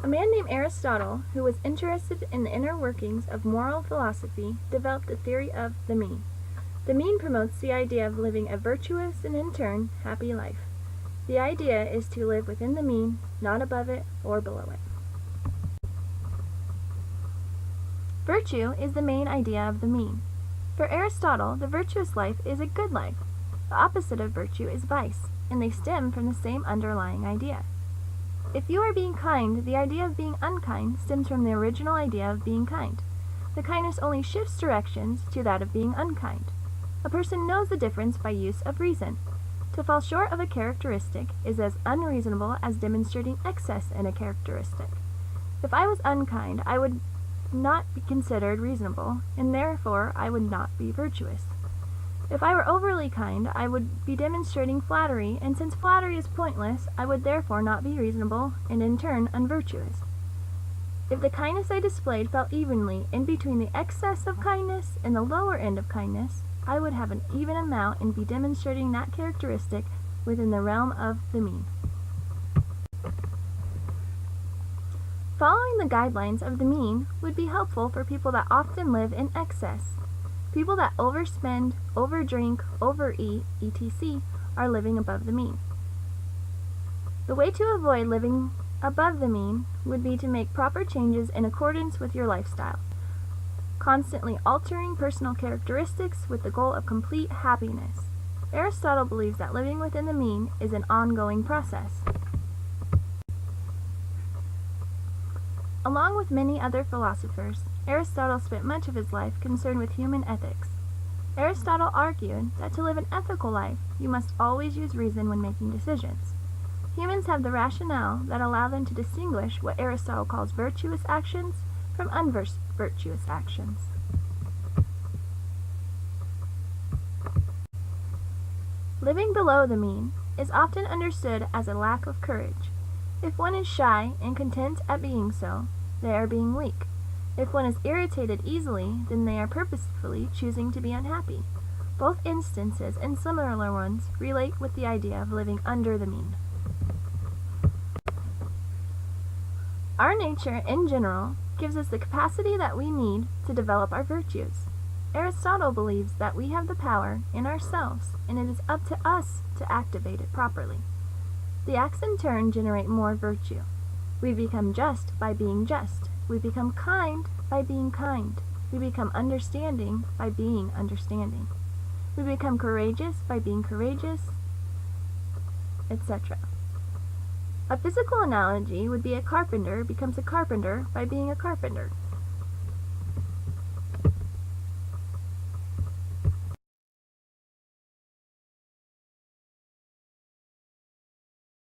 A man named Aristotle, who was interested in the inner workings of moral philosophy, developed the theory of the mean. The mean promotes the idea of living a virtuous and, in turn, happy life. The idea is to live within the mean, not above it or below it. Virtue is the main idea of the mean. For Aristotle, the virtuous life is a good life. The opposite of virtue is vice, and they stem from the same underlying idea. If you are being kind, the idea of being unkind stems from the original idea of being kind. The kindness only shifts directions to that of being unkind. A person knows the difference by use of reason. To fall short of a characteristic is as unreasonable as demonstrating excess in a characteristic. If I was unkind, I would not be considered reasonable, and therefore I would not be virtuous. If I were overly kind, I would be demonstrating flattery, and since flattery is pointless, I would therefore not be reasonable, and in turn unvirtuous. If the kindness I displayed fell evenly in between the excess of kindness and the lower end of kindness, I would have an even amount and be demonstrating that characteristic within the realm of the mean. Following the guidelines of the mean would be helpful for people that often live in excess. People that overspend, overdrink, overeat, etc. are living above the mean. The way to avoid living above the mean would be to make proper changes in accordance with your lifestyle, constantly altering personal characteristics with the goal of complete happiness. Aristotle believes that living within the mean is an ongoing process. Along with many other philosophers, Aristotle spent much of his life concerned with human ethics. Aristotle argued that to live an ethical life, you must always use reason when making decisions. Humans have the rationale that allow them to distinguish what Aristotle calls virtuous actions from unvirtuous actions. Living below the mean is often understood as a lack of courage. If one is shy and content at being so, they are being weak. If one is irritated easily, then they are purposefully choosing to be unhappy. Both instances and similar ones relate with the idea of living under the mean. Our nature, in general, gives us the capacity that we need to develop our virtues. Aristotle believes that we have the power in ourselves, and it is up to us to activate it properly. The acts in turn generate more virtue. We become just by being just. We become kind by being kind. We become understanding by being understanding. We become courageous by being courageous, etc. A physical analogy would be a carpenter becomes a carpenter by being a carpenter.